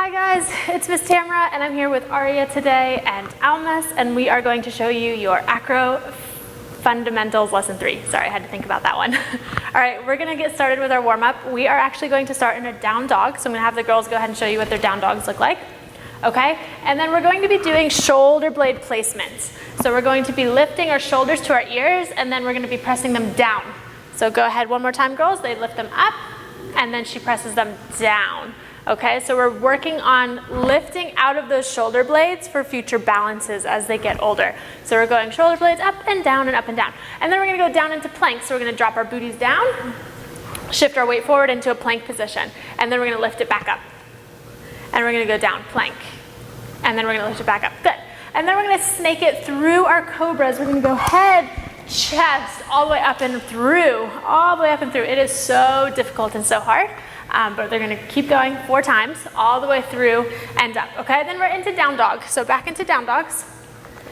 Hi guys, it's Miss Tamara and I'm here with Aria today and Almas, and we are going to show you your Acro Fundamentals Lesson 3. Sorry, I had to think about that one. All right, we're gonna get started with our warm-up. We are actually going to start in a down dog, so I'm gonna have the girls go ahead and show you what their down dogs look like. Okay, and then we're going to be doing shoulder blade placements. So we're going to be lifting our shoulders to our ears and then we're gonna be pressing them down. So go ahead one more time, girls. They lift them up and then she presses them down. Okay, so we're working on lifting out of those shoulder blades for future balances as they get older. So we're going shoulder blades up and down and up and down. And then we're gonna go down into plank. So we're gonna drop our booties down, shift our weight forward into a plank position. And then we're gonna lift it back up. And we're gonna go down, plank. And then we're gonna lift it back up, good. And then we're gonna snake it through our cobras. We're gonna go head, chest, all the way up and through, all the way up and through. It is so difficult and so hard. But they're gonna keep going 4 times, all the way through and up, okay? Then we're into down dog. So back into down dogs.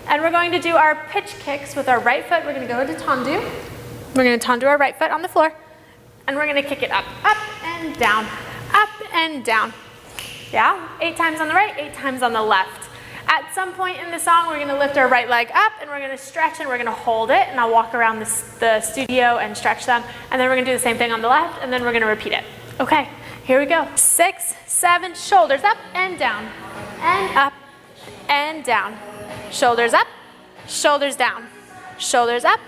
And we're going to do our pitch kicks with our right foot. We're gonna go into tendu. We're gonna tendu our right foot on the floor. And we're gonna kick it up and down, up and down. Yeah, 8 times on the right, 8 times on the left. At some point in the song, we're gonna lift our right leg up and we're gonna stretch and we're gonna hold it. And I'll walk around the studio and stretch them. And then we're gonna do the same thing on the left and then we're gonna repeat it. Okay, here we go. 6, 7, shoulders up and down, and up and down. Shoulders up, shoulders down, shoulders up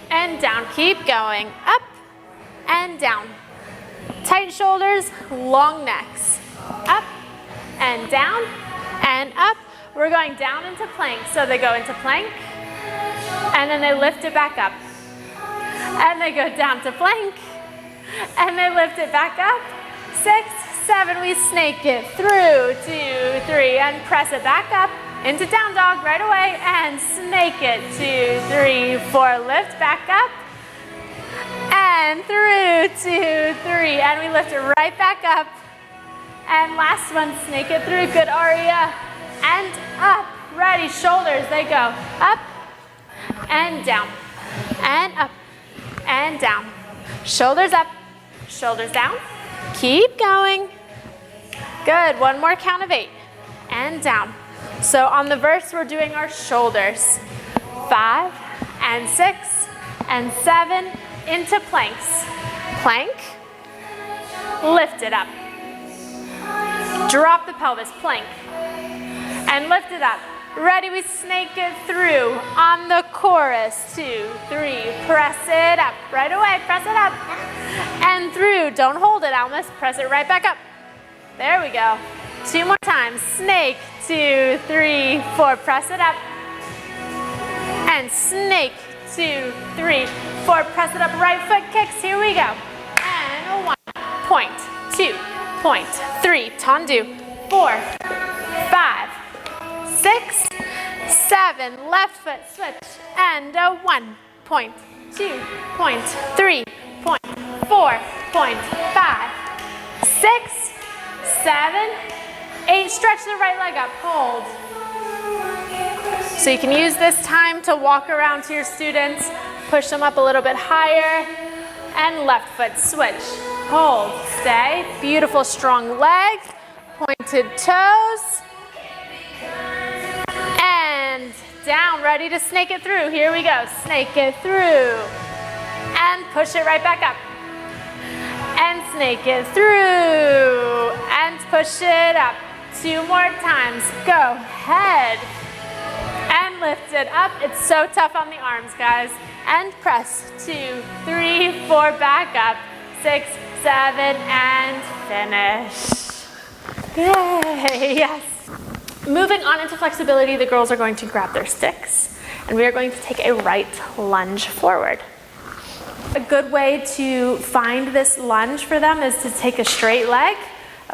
and down. Keep going, up and down. Tight shoulders, long necks. Up and down and up. We're going down into plank. So they go into plank and then they lift it back up. And they go down to plank and they lift it back up. 6, 7, we snake it through, 2, 3, and press it back up into down dog right away and snake it, 2, 3, 4, lift back up and through, 2, 3, and we lift it right back up. And last one, snake it through, good Aria, and up, ready, shoulders, they go up and down, and up and down, shoulders up, shoulders down, keep going, good, one more count of 8, and down. So on the verse, we're doing our shoulders, 5 and 6 and 7 into planks, plank, lift it up. Drop the pelvis, plank, and lift it up. Ready, we snake it through on the chorus. 2, 3, press it up. Right away, press it up. And through, don't hold it, Almas. Press it right back up. There we go. 2 more times. Snake, 2, 3, 4, press it up. And snake, 2, 3, 4, press it up. Right foot kicks, here we go. And 1, point, 2, point, 3, tendu, 4, 5, 6, 7, left foot switch, and 1, point, 2, point, 3, point, 4, point, 5, 6, 7, 8, stretch the right leg up, hold. So you can use this time to walk around to your students, push them up a little bit higher, and left foot switch. Hold, stay, beautiful strong leg, pointed toes, and down, ready to snake it through. Here we go, snake it through, and push it right back up, and snake it through, and push it up. 2 more times, go, head, and lift it up. It's so tough on the arms, guys, and press, 2, 3, 4, back up, 6, 7, and finish. Yay, yes. Moving on into flexibility, the girls are going to grab their sticks and we are going to take a right lunge forward. A good way to find this lunge for them is to take a straight leg,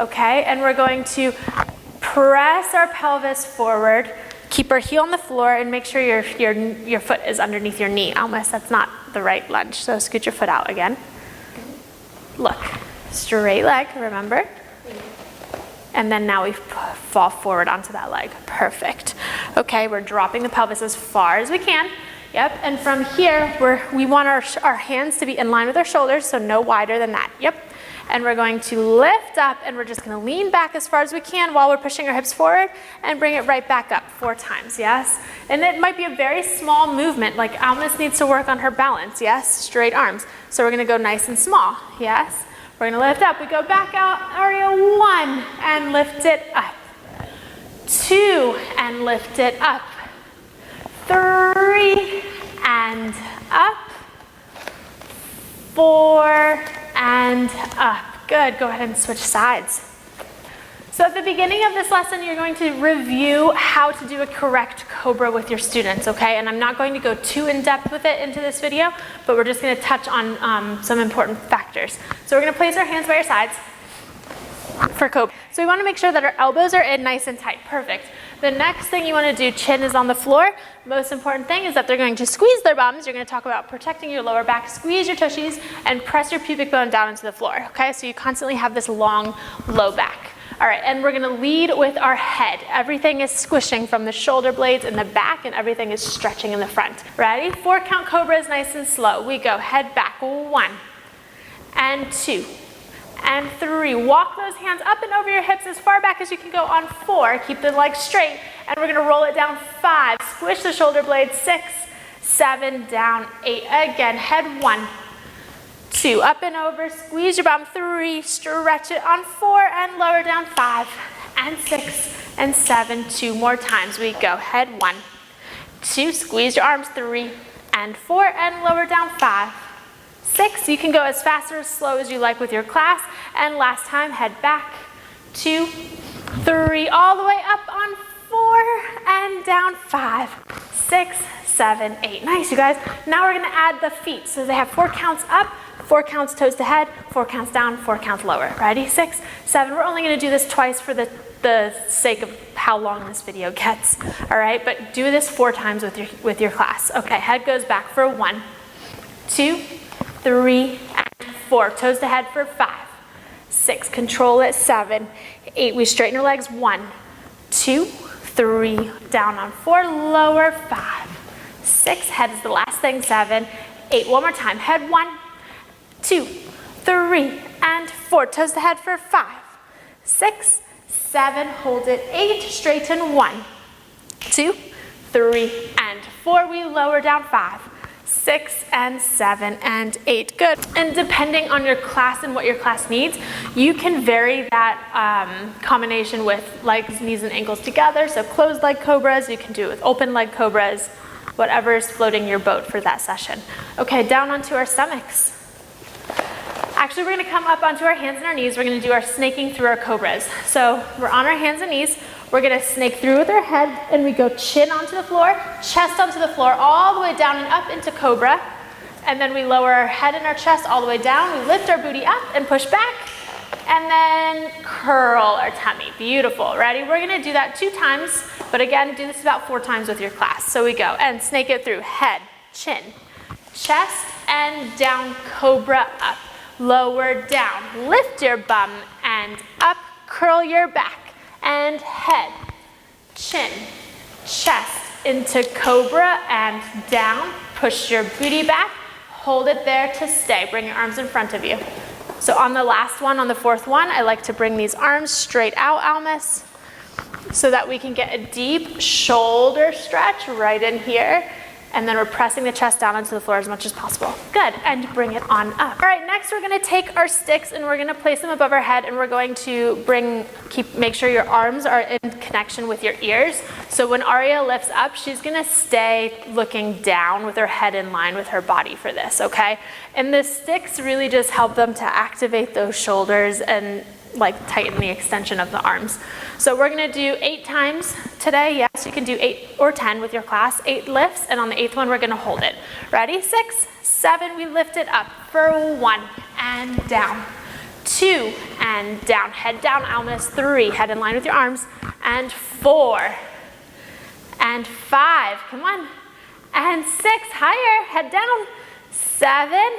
okay? And we're going to press our pelvis forward, keep our heel on the floor, and make sure your foot is underneath your knee. Almost, that's not the right lunge, so scoot your foot out again. Look, straight leg, remember? And then now we fall forward onto that leg. Perfect. Okay, we're dropping the pelvis as far as we can. Yep, and from here, we want our hands to be in line with our shoulders, so no wider than that. Yep. and we're going to lift up, and we're just gonna lean back as far as we can while we're pushing our hips forward and bring it right back up 4 times, yes? And it might be a very small movement, like Almas needs to work on her balance, yes? Straight arms. So we're gonna go nice and small, yes? We're gonna lift up, we go back out, Aria, 1, and lift it up. 2, and lift it up. 3, and up. 4, and up. Good, go ahead and switch sides. So at the beginning of this lesson, you're going to review how to do a correct cobra with your students, okay? And I'm not going to go too in depth with it into this video, but we're just gonna touch on some important factors. So we're gonna place our hands by your sides for cobra. So we wanna make sure that our elbows are in nice and tight, perfect. The next thing you wanna do, chin is on the floor. Most important thing is that they're going to squeeze their bums. You're gonna talk about protecting your lower back, squeeze your tushies, and press your pubic bone down into the floor, okay? So you constantly have this long, low back. All right, and we're gonna lead with our head. Everything is squishing from the shoulder blades in the back, and everything is stretching in the front. Ready? 4 count cobras, nice and slow. We go head back, 1, and 2, and 3. Walk those hands up and over your hips as far back as you can go on 4. Keep the legs straight, and we're gonna roll it down 5. Squish the shoulder blades, 6, 7, down 8. Again, head 1, 2, up and over, squeeze your bum, 3, stretch it on 4, and lower down 5, and 6, and 7, 2 more times. We go head 1, 2, squeeze your arms, 3, and 4, and lower down 5, 6. You can go as fast or as slow as you like with your class. And last time, head back, 2, 3, all the way up on 4, and down 5, 6, 7, 8. Nice, you guys. Now we're gonna add the feet. So they have 4 counts up, 4 counts toes to head, 4 counts down, 4 counts lower. Ready? 6, 7. We're only gonna do this twice for the sake of how long this video gets. All right, but do this 4 times with your class. Okay, head goes back for 1, 2, 3, and 4. Toes to head for 5, 6. Control it, 7, 8. We straighten our legs, 1, 2, 3. Down on 4, lower, 5, 6. Head is the last thing, 7, 8. One more time. Head 1, 2, 3, and 4. Toes to head for 5, 6, 7. Hold it, 8. Straighten, 1, 2, 3, and 4. We lower down 5, 6, and 7, and 8. Good. And depending on your class and what your class needs, you can vary that combination with legs, knees, and ankles together. So closed leg cobras, you can do it with open leg cobras, whatever is floating your boat for that session. Okay, down onto our stomachs. Actually, we're gonna come up onto our hands and our knees. We're gonna do our snaking through our cobras. So we're on our hands and knees. We're gonna snake through with our head, and we go chin onto the floor, chest onto the floor, all the way down and up into cobra. And then we lower our head and our chest all the way down. We lift our booty up and push back, and then curl our tummy. Beautiful. Ready? We're gonna do that 2 times, but again, do this about 4 times with your class. So we go and snake it through head, chin, chest, and down, cobra, up, lower, down. Lift your bum and up, curl your back, and head, chin, chest, into cobra and down. Push your booty back, hold it there to stay. Bring your arms in front of you. So on the last one, on the 4th one, I like to bring these arms straight out, Almas, so that we can get a deep shoulder stretch right in here. And then we're pressing the chest down onto the floor as much as possible. Good, and bring it on up. All right, next we're gonna take our sticks and we're gonna place them above our head, and we're going to make sure your arms are in connection with your ears. So when Aria lifts up, she's gonna stay looking down with her head in line with her body for this, okay? And the sticks really just help them to activate those shoulders and like tighten the extension of the arms. So we're gonna do 8 times today. Yes, you can do 8 or 10 with your class. 8 lifts, and on the 8th one, we're gonna hold it. Ready? 6, 7, we lift it up for 1, and down. 2, and down. Head down, Almas. 3, head in line with your arms. And 4, and 5, come on. And 6, higher, head down. 7,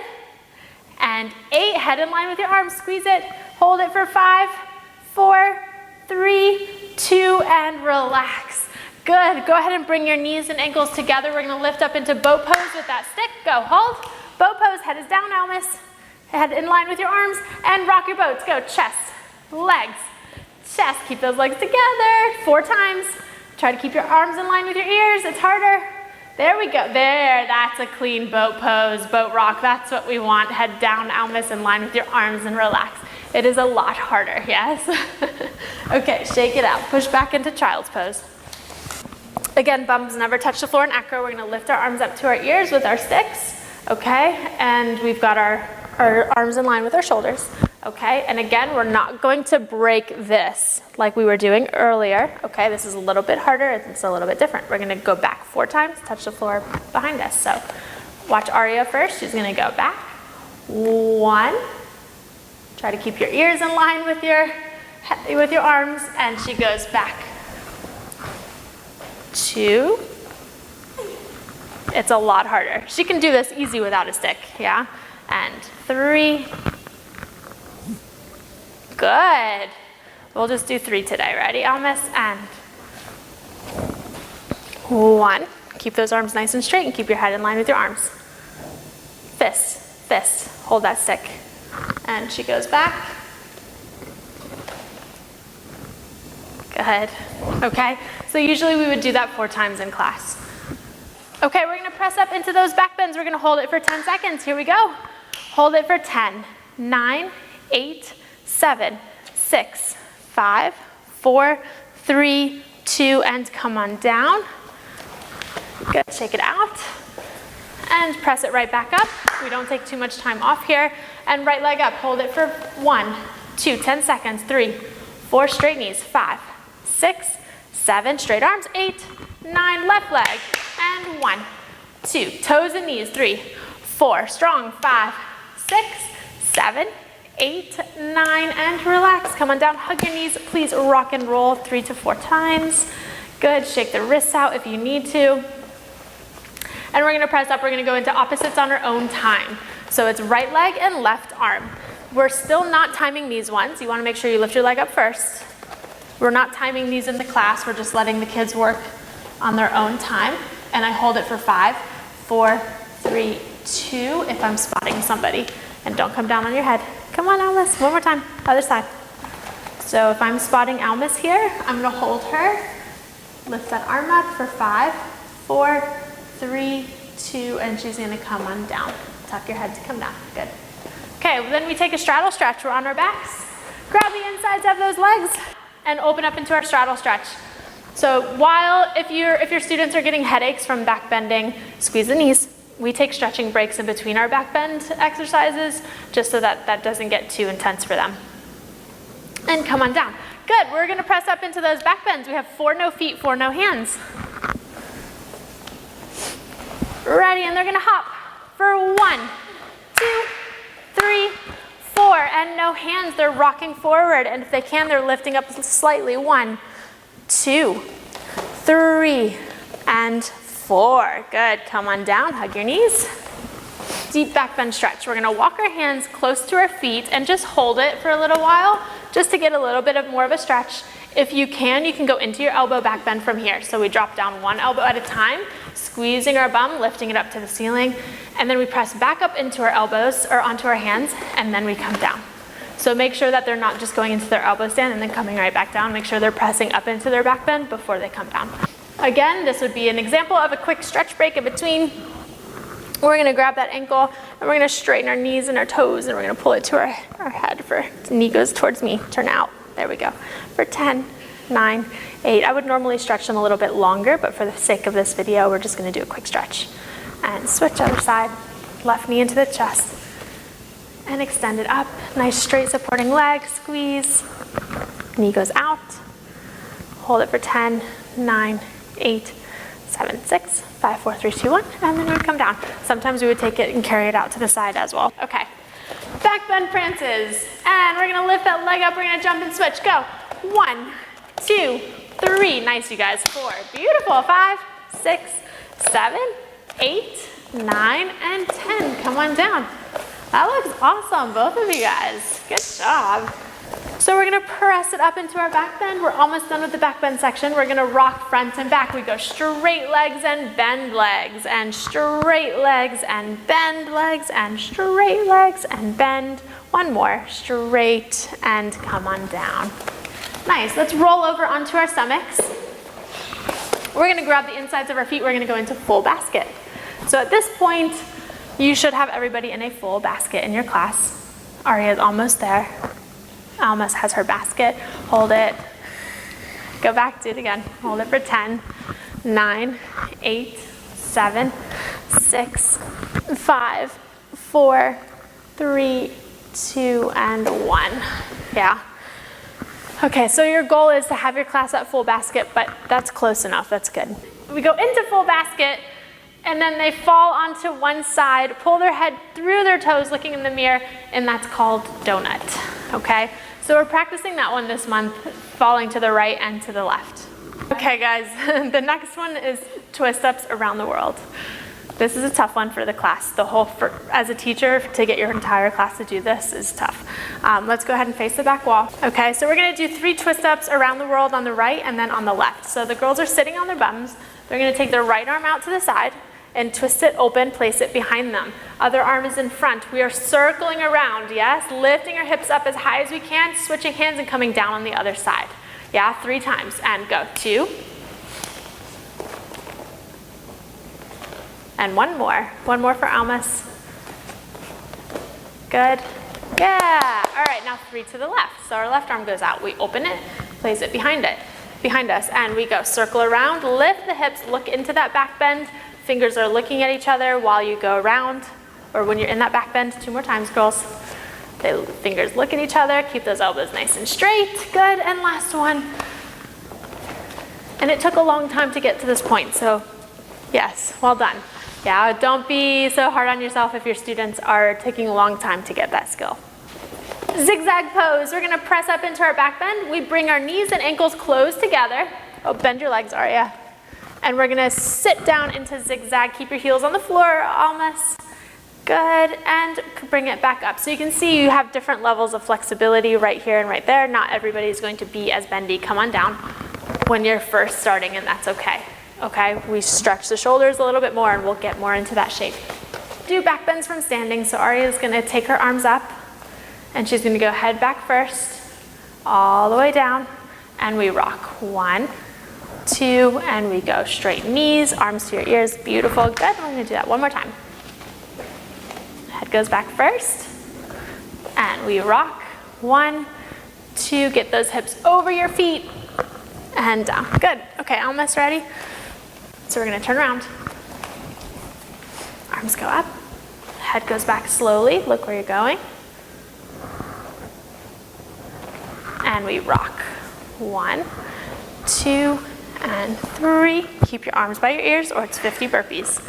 and 8, head in line with your arms. Squeeze it. Hold it for 5, 4, 3, 2, and relax. Good. Go ahead and bring your knees and ankles together. We're going to lift up into boat pose with that stick. Go. Hold. Boat pose. Head is down, Almas. head in line with your arms, and rock your boats. Go, chest, legs, chest. Keep those legs together, 4 times. Try to keep your arms in line with your ears. It's harder. There we go. There, that's a clean boat pose, boat rock. That's what we want. Head down, Almas, in line with your arms and relax. It is a lot harder, yes? Okay, shake it out. Push back into child's pose. Again, bums never touch the floor in acro. We're gonna lift our arms up to our ears with our sticks, okay? And we've got our arms in line with our shoulders, okay? And again, we're not going to break this like we were doing earlier, okay? This is a little bit harder, it's a little bit different. We're gonna go back 4 times, touch the floor behind us. So watch Aria first. She's gonna go back. 1. Try to keep your ears in line with your arms, and she goes back. 2. It's a lot harder. She can do this easy without a stick, yeah? And 3. Good. We'll just do 3 today. Ready, Almas? And 1. Keep those arms nice and straight and keep your head in line with your arms. Fist, fist. Hold that stick. And she goes back. Good. Okay, so usually we would do that 4 times in class. Okay, we're gonna press up into those back bends. We're gonna hold it for 10 seconds. Here we go. Hold it for 10, 9, 8, 7, 6, 5, 4, 3, 2, and come on down. Good, shake it out. And press it right back up. We don't take too much time off here. And right leg up, hold it for 1, 2, 10 seconds, 3, 4, straight knees, 5, 6, 7, straight arms, 8, 9, left leg, and 1, 2, toes and knees, 3, 4, strong, 5, 6, 7, 8, 9, and relax. Come on down, hug your knees, please rock and roll 3 to 4 times. Good, shake the wrists out if you need to. And we're gonna press up, we're gonna go into opposites on our own time. So it's right leg and left arm. We're still not timing these ones. You wanna make sure you lift your leg up first. We're not timing these in the class, we're just letting the kids work on their own time. And I hold it for 5, 4, 3, 2, if I'm spotting somebody. And don't come down on your head. Come on, Almas, one more time, other side. So if I'm spotting Almas here, I'm gonna hold her, lift that arm up for 5, 4, 3, 2, and she's gonna come on down. Tuck your head to come down, good. Okay, well, then we take a straddle stretch. We're on our backs. Grab the insides of those legs and open up into our straddle stretch. So if your students are getting headaches from back bending, squeeze the knees. We take stretching breaks in between our back bend exercises just so that that doesn't get too intense for them. And come on down. Good, we're gonna press up into those back bends. We have 4 no feet, 4 no hands. Ready, and they're gonna hop for 1, 2, 3, 4, and no hands, they're rocking forward, and if they can, they're lifting up slightly. 1, 2, 3, and 4. Good, come on down, hug your knees. Deep back bend stretch. We're gonna walk our hands close to our feet and just hold it for a little while, just to get a little bit more of a stretch. If you can go into your elbow back bend from here. So we drop down 1 elbow at a time, squeezing our bum, lifting it up to the ceiling, and then we press back up into our elbows or onto our hands, and then we come down. So make sure that they're not just going into their elbow stand and then coming right back down. Make sure they're pressing up into their back bend before they come down. Again, this would be an example of a quick stretch break in between. We're gonna grab that ankle and we're gonna straighten our knees and our toes and we're gonna pull it to our head for, knee goes towards me, turn out. There we go. For 10, 9, 8. I would normally stretch them a little bit longer, but for the sake of this video, we're just gonna do a quick stretch. And switch other side, left knee into the chest. And extend it up. Nice straight supporting leg, squeeze. Knee goes out. Hold it for 10, 9, 8, 7, 6, 5, 4, 3, 2, 1, and then we would come down. Sometimes we would take it and carry it out to the side as well. Okay, back bend prances. And we're gonna lift that leg up, we're gonna jump and switch. Go, 1, 2, 3, nice you guys, 4, beautiful, 5, 6, 7, 8, 9, and 10. Come on down. That looks awesome, both of you guys. Good job. So we're gonna press it up into our back bend. We're almost done with the back bend section. We're gonna rock front and back. We go straight legs and bend legs, and straight legs and bend legs, and straight legs and bend. One more, straight and come on down. Nice, let's roll over onto our stomachs. We're gonna grab the insides of our feet. We're gonna go into full basket. So at this point, you should have everybody in a full basket in your class. Aria's almost there. Almost has her basket. Hold it. Go back, do it again. Hold it for 10, 9, 8, 7, 6, 5, 4, 3, 2, and 1. Yeah. Okay, so your goal is to have your class at full basket, but that's close enough, that's good. We go into full basket, and then they fall onto one side, pull their head through their toes looking in the mirror, and that's called donut, okay? So we're practicing that one this month, falling to the right and to the left. Okay guys, the next one is twist ups around the world. This is a tough one for the class. As a teacher, to get your entire class to do this is tough. Let's go ahead and face the back wall. Okay, so we're gonna do 3 twist ups around the world on the right and then on the left. So the girls are sitting on their bums. They're gonna take their right arm out to the side and twist it open, place it behind them. Other arm is in front. We are circling around, yes? Lifting our hips up as high as we can, switching hands and coming down on the other side. Yeah, 3 times, and go. 2. And one more for Almas. Good, yeah. All right, now 3 to the left. So our left arm goes out. We open it, place it behind us, and we go circle around, lift the hips, look into that back bend. Fingers are looking at each other while you go around, or when you're in that back bend. 2 more times, girls. The fingers look at each other, keep those elbows nice and straight. Good, and last one. And it took a long time to get to this point, so yes, well done. Yeah, don't be so hard on yourself if your students are taking a long time to get that skill. Zigzag pose. We're gonna press up into our back bend. We bring our knees and ankles close together. Oh, bend your legs, Aria. And we're gonna sit down into zigzag. Keep your heels on the floor, almost. Good, and bring it back up. So you can see you have different levels of flexibility right here and right there. Not everybody is going to be as bendy. Come on down when you're first starting, and that's okay. Okay, we stretch the shoulders a little bit more and we'll get more into that shape. Do back bends from standing. So Aria is gonna take her arms up and she's gonna go head back first, all the way down, and we rock. 1, 2, and we go straight knees, arms to your ears, beautiful, good. I'm gonna do that one more time. Head goes back first, and we rock. 1, 2, get those hips over your feet, and down, good. Okay, almost ready. So we're gonna turn around. Arms go up, head goes back slowly, look where you're going. And we rock. 1, 2, and 3. Keep your arms by your ears or it's 50 burpees.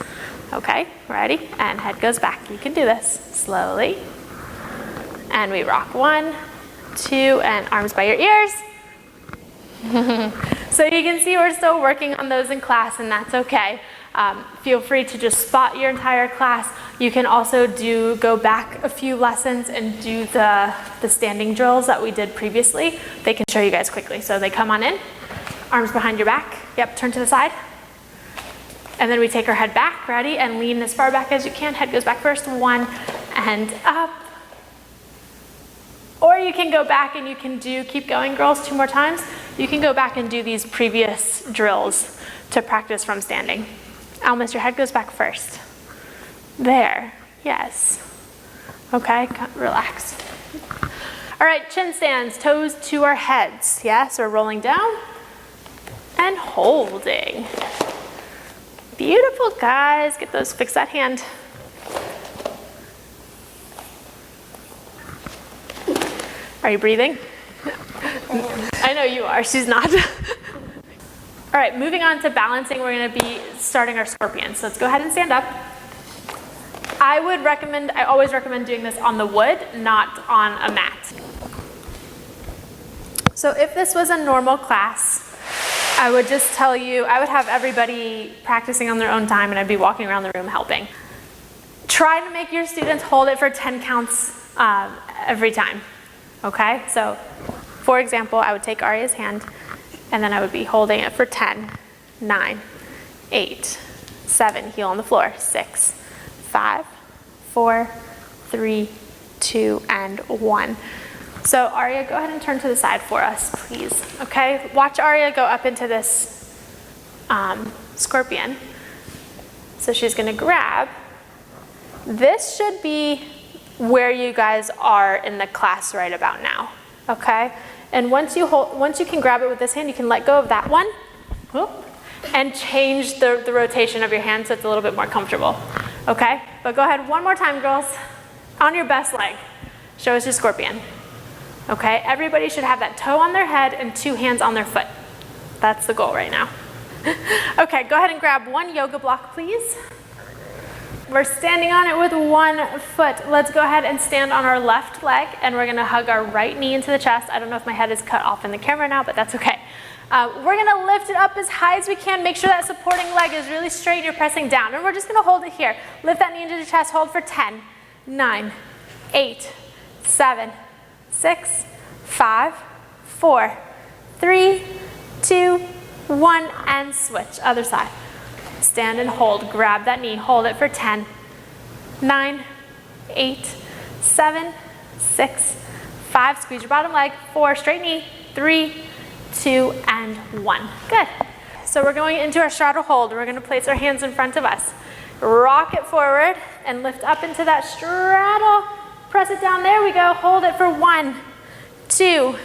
Okay, ready? And head goes back. You can do this slowly. And we rock. 1, 2, and arms by your ears. So you can see we're still working on those in class, and that's okay. Feel free to just spot your entire class. You can also go back a few lessons and do the standing drills that we did previously. They can show you guys quickly. So they come on in, arms behind your back. Yep, turn to the side. And then we take our head back, ready, and lean as far back as you can. Head goes back first, 1, and up. Or you can go back and you can keep going, girls, 2 more times. You can go back and do these previous drills to practice from standing. Almost, your head goes back first. There, yes. Okay, relax. All right, chin stands, toes to our heads. Yes, we're rolling down and holding. Beautiful, guys. Get those, fix that hand. Are you breathing? I know you are, she's not. All right, moving on to balancing, we're gonna be starting our scorpion. So let's go ahead and stand up. I always recommend doing this on the wood, not on a mat. So if this was a normal class, I would just tell you, I would have everybody practicing on their own time and I'd be walking around the room helping. Try to make your students hold it for 10 counts every time. Okay, so For example, I would take Arya's hand and then I would be holding it for 10, 9, 8, 7, heel on the floor, 6, 5, 4, 3, 2, and 1. So Arya, go ahead and turn to the side for us, please. Okay, watch Arya go up into this scorpion. So she's gonna grab. This should be where you guys are in the class right about now, okay? And once you can grab it with this hand, you can let go of that one, whoop, and change the rotation of your hand so it's a little bit more comfortable, okay? But go ahead one more time, girls. On your best leg, show us your scorpion. Okay, everybody should have that toe on their head and 2 hands on their foot. That's the goal right now. Okay, go ahead and grab one yoga block, please. We're standing on it with 1 foot. Let's go ahead and stand on our left leg, and we're gonna hug our right knee into the chest. I don't know if my head is cut off in the camera now, but that's okay. We're gonna lift it up as high as we can. Make sure that supporting leg is really straight and you're pressing down. And we're just gonna hold it here. Lift that knee into the chest, hold for 10, 9, 8, 7, 6, 5, 4, 3, 2, 1, and switch. Other side. Stand and hold. Grab that knee. Hold it for 10, 9, 8, 7, 6, 5. Squeeze your bottom leg. 4, straight knee. 3, 2, and 1. Good. So we're going into our straddle hold. We're going to place our hands in front of us. Rock it forward and lift up into that straddle. Press it down. There we go. Hold it for 1, 2,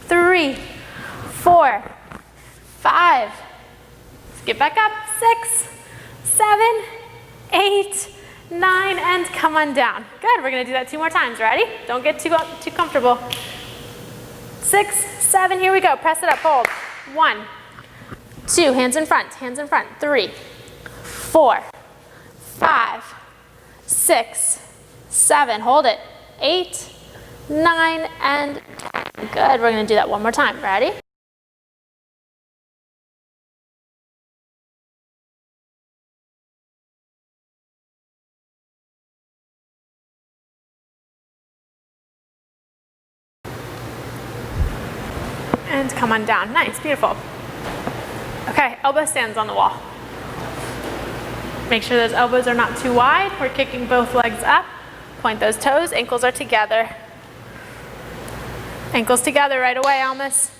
3, 4, 5. Get back up. 6, 7, 8, 9, and come on down. Good. We're going to do that 2 more times. Ready? Don't get too comfortable. 6, 7. Here we go. Press it up. Hold. 1, 2. Hands in front. Hands in front. 3, 4, 5, 6, 7. Hold it. 8, 9, and 10. Good. We're going to do that 1 more time. Ready? And come on down. Nice. Beautiful. Okay. Elbow stands on the wall. Make sure those elbows are not too wide. We're kicking both legs up. Point those toes. Ankles are together. Ankles together right away, Almas.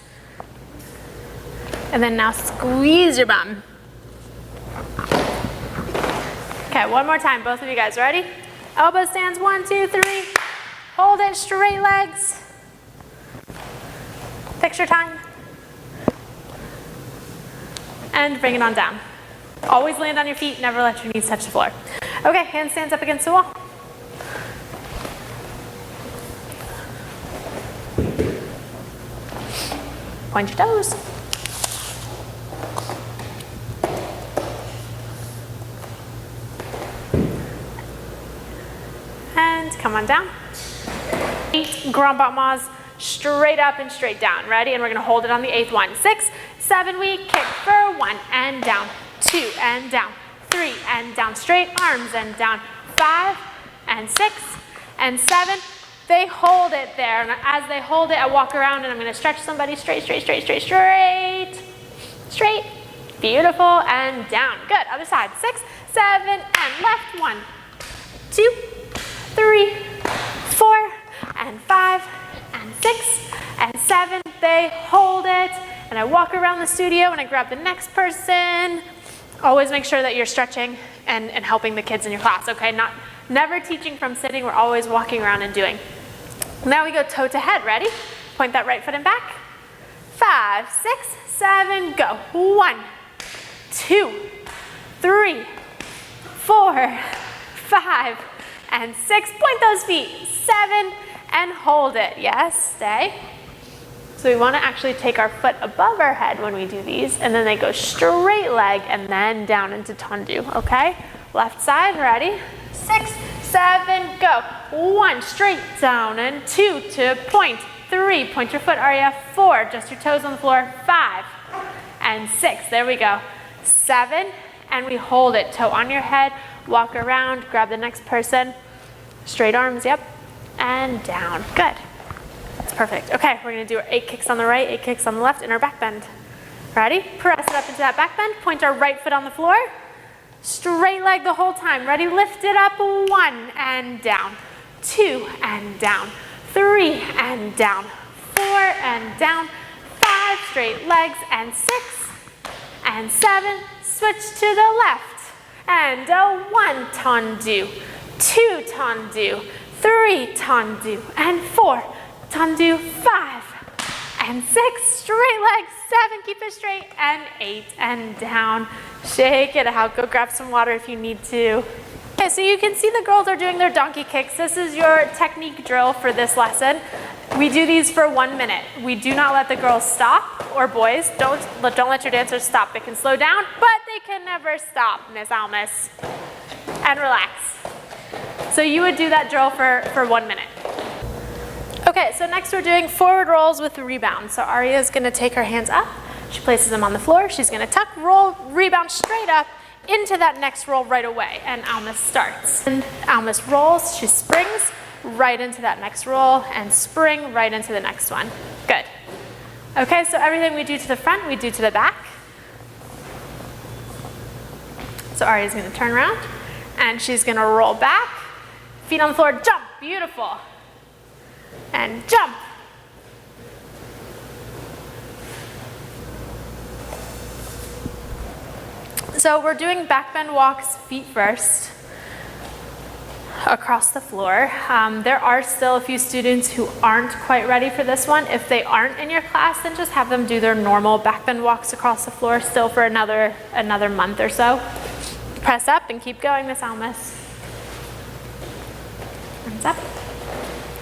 And then now squeeze your bum. Okay, 1 more time. Both of you guys ready? Elbow stands. 1, 2, 3. Hold it. Straight legs. Picture time. And bring it on down. Always land on your feet. Never let your knees touch the floor. Okay, handstands up against the wall. Point your toes. And come on down. 8 grand battements, straight up and straight down. Ready? And we're going to hold it on the 8th one. 6, 7, we kick for 1 and down. 2 and down. 3 and down. Straight arms and down. 5 and 6 and 7. They hold it there, and as they hold it, I walk around and I'm going to stretch somebody straight, straight, straight, straight, straight, straight. Beautiful, and down. Good. Other side. 6, 7, and left. 1, 2, 3, 4, and 5, and 6, and 7. They hold it, and I walk around the studio and I grab the next person. Always make sure that you're stretching and helping the kids in your class, okay? Never teaching from sitting. We're always walking around and doing. Now we go toe to head. Ready? Point that right foot in back. 5, 6, 7, go. 1, 2, 3, 4, 5, and 6. Point those feet. 7, and hold it. Yes, stay. So we want to actually take our foot above our head when we do these, and then they go straight leg and then down into tendu, okay? Left side, ready? 6, 7, go. 1, straight down, and 2 to point. 3, point your foot, Arya. 4, just your toes on the floor. 5, and 6, there we go. 7, and we hold it. Toe on your head, walk around, grab the next person. Straight arms, yep, and down. Good. That's perfect. Okay, we're gonna do our 8 kicks on the right, 8 kicks on the left in our back bend. Ready? Press it up into that back bend. Point our right foot on the floor. Straight leg the whole time. Ready? Lift it up. 1 and down. 2 and down. 3 and down. 4 and down. 5 straight legs and 6 and 7. Switch to the left. And a 1 tendu. 2 tendu. 3 tendu. And 4 tendu. 5 and 6. Straight legs. 7, keep it straight, and 8 and down. Shake it out. Go grab some water if you need to. Okay, so you can see the girls are doing their donkey kicks. This is your technique drill for this lesson. We do these for 1 minute. We do not let the girls stop, or boys. Don't let your dancers stop. They can slow down, but they can never stop, Miss Almas. And relax. So you would do that drill for 1 minute. Okay, so next we're doing forward rolls with rebound. So Aria is gonna take her hands up. She places them on the floor. She's gonna tuck, roll, rebound straight up into that next roll right away. And Almas starts. And Almas rolls, she springs right into that next roll and spring right into the next one. Good. Okay, so everything we do to the front, we do to the back. So Aria's gonna turn around and she's gonna roll back. Feet on the floor, jump, beautiful. And jump. So we're doing back bend walks, feet first, across the floor. There are still a few students who aren't quite ready for this one. If they aren't in your class, then just have them do their normal back bend walks across the floor still for another month or so. Press up and keep going, Miss Almas. Hands up.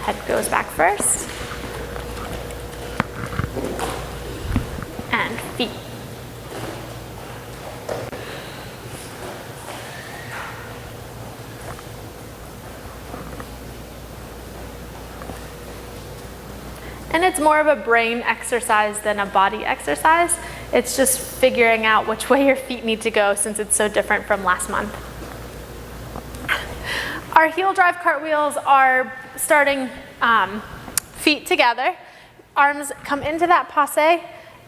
Head goes back first. And feet. And it's more of a brain exercise than a body exercise. It's just figuring out which way your feet need to go since it's so different from last month. Our heel drive cartwheels are starting feet together. Arms come into that passe,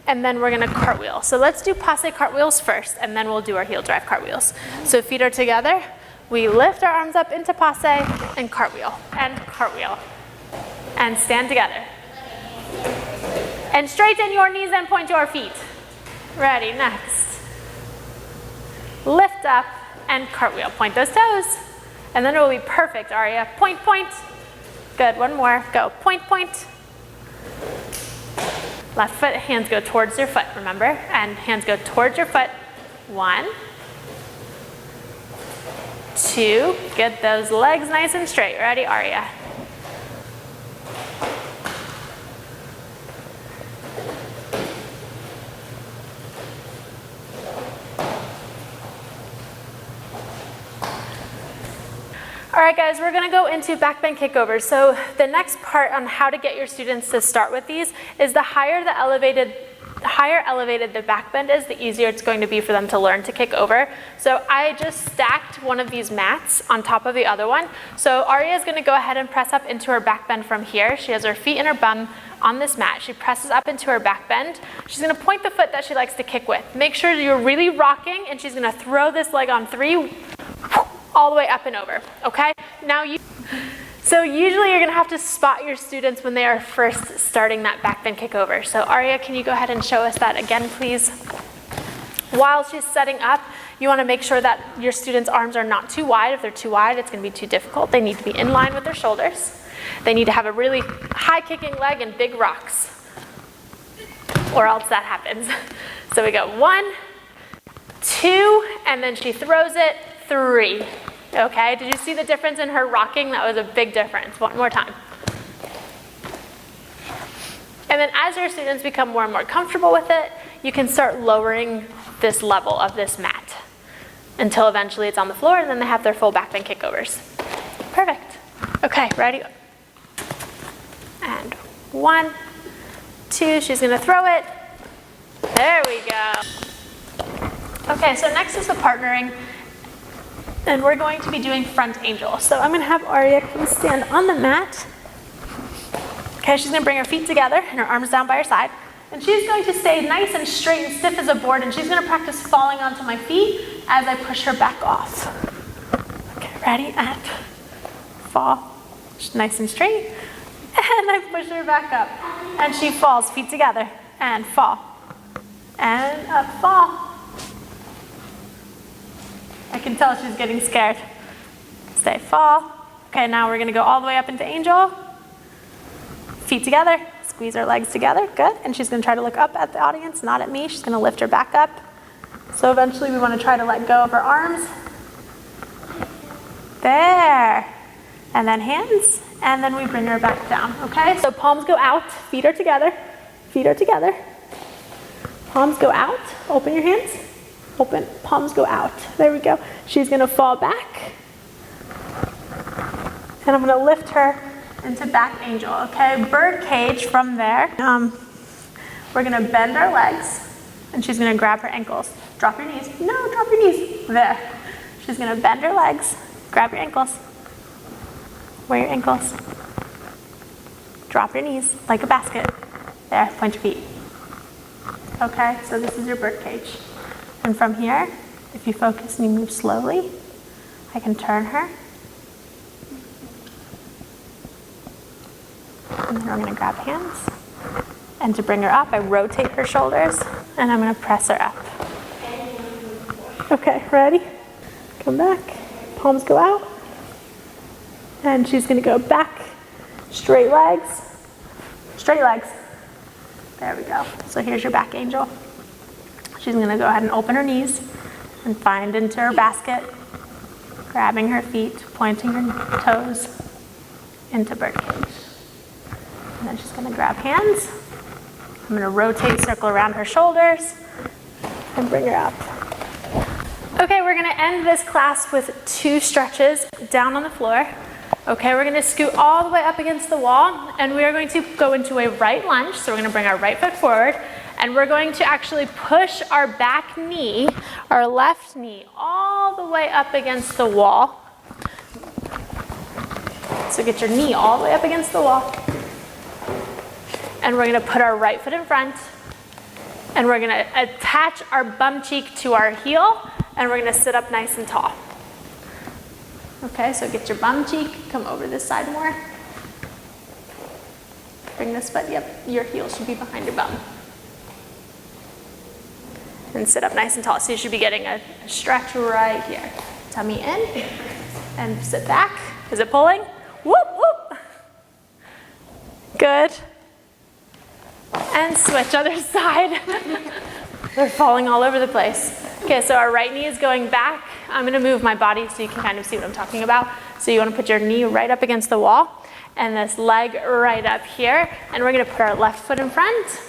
and then we're gonna cartwheel. So let's do passe cartwheels first, and then we'll do our heel drive cartwheels. So feet are together. We lift our arms up into passe and cartwheel, and stand together. And straighten your knees and point your feet. Ready, next. Lift up and cartwheel. Point those toes. And then it will be perfect, Aria. Point, point. Good, one more. Go, point, point. Left foot, hands go towards your foot, remember? And hands go towards your foot. 1, 2. Get those legs nice and straight. Ready, Aria? All right, guys, we're gonna go into back bend kickovers. So the next part on how to get your students to start with these is the higher elevated the back bend is, the easier it's going to be for them to learn to kick over. So I just stacked one of these mats on top of the other one. So Aria is gonna go ahead and press up into her back bend from here. She has her feet and her bum on this mat. She presses up into her back bend. She's gonna point the foot that she likes to kick with. Make sure you're really rocking, and she's gonna throw this leg on 3, all the way up and over, okay? So usually you're gonna have to spot your students when they are first starting that back bend kickover. So Aria, can you go ahead and show us that again, please? While she's setting up, you wanna make sure that your students' arms are not too wide. If they're too wide, it's gonna be too difficult. They need to be in line with their shoulders. They need to have a really high kicking leg and big rocks, or else that happens. So we go 1, 2, and then she throws it, 3. Okay, did you see the difference in her rocking? That was a big difference. One more time. And then as your students become more and more comfortable with it, you can start lowering this level of this mat until eventually it's on the floor, and then they have their full back bend kickovers. Perfect. Okay, ready? And 1, 2, she's gonna throw it. There we go. Okay, so next is the partnering. And we're going to be doing front angel. So I'm gonna have Aria come stand on the mat. Okay, she's gonna bring her feet together and her arms down by her side. And she's going to stay nice and straight and stiff as a board, and she's gonna practice falling onto my feet as I push her back off. Okay, ready? And fall. She's nice and straight. And I push her back up. And she falls, feet together, and fall. And up, fall. I can tell she's getting scared. Stay, fall. Okay, now we're gonna go all the way up into angel. Feet together, squeeze her legs together, good. And she's gonna try to look up at the audience, not at me. She's gonna lift her back up. So eventually we wanna try to let go of her arms. There. And then hands, and then we bring her back down, okay? So palms go out, feet are together, feet are together. Palms go out, open your hands, open, palms go out. There we go. She's gonna fall back. And I'm gonna lift her into back angel, okay? Bird cage from there. We're gonna bend our legs, and she's gonna grab her ankles. Drop your knees, no, drop your knees. There. She's gonna bend her legs, grab your ankles. Where are your ankles? Drop your knees like a basket. There, point your feet. Okay, so this is your bird cage. And from here, if you focus and you move slowly, I can turn her. And then we're gonna grab hands. And to bring her up, I rotate her shoulders, and I'm gonna press her up. Okay, ready? Come back, palms go out. And she's gonna go back, straight legs, straight legs. There we go. So here's your back angel. She's gonna go ahead and open her knees and find into her basket, grabbing her feet, pointing her toes into bird cage. And then she's gonna grab hands. I'm gonna rotate, circle around her shoulders, and bring her up. Okay, we're gonna end this class with 2 stretches down on the floor. Okay, we're gonna scoot all the way up against the wall, and we are going to go into a right lunge. So we're gonna bring our right foot forward, and we're going to actually push our back knee, our left knee, all the way up against the wall. So get your knee all the way up against the wall. And we're gonna put our right foot in front, and we're gonna attach our bum cheek to our heel, and we're gonna sit up nice and tall. Okay, so get your bum cheek, come over this side more. Bring this foot, yep, your heel should be behind your bum. And sit up nice and tall. So you should be getting a stretch right here. Tummy in, and sit back. Is it pulling? Whoop, whoop. Good. And switch other side. We're falling all over the place. Okay, so our right knee is going back. I'm gonna move my body so you can kind of see what I'm talking about. So you wanna put your knee right up against the wall and this leg right up here. And we're gonna put our left foot in front.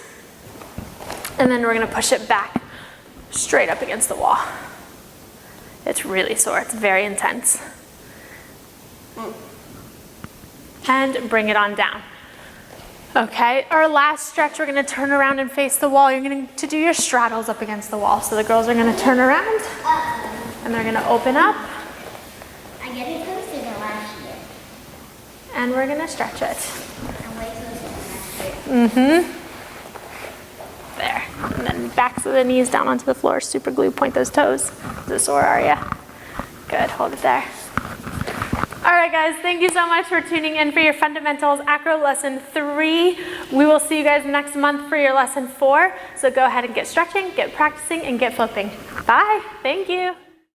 And then we're gonna push it back straight up against the wall. It's really sore, it's very intense. And bring it on down. Okay, our last stretch, we're gonna turn around and face the wall. You're going to do your straddles up against the wall. So the girls are gonna turn around, and they're gonna open up. I get it closer than last year. And we're gonna stretch it. I'm way closer than last year. There, and then backs of the knees down onto the floor, super glue, point those toes. Is it sore, are ya? Good, hold it there. All right, guys, thank you so much for tuning in for your fundamentals acro lesson 3. We will see you guys next month for your lesson 4. So go ahead and get stretching, get practicing, and get flipping. Bye, thank you.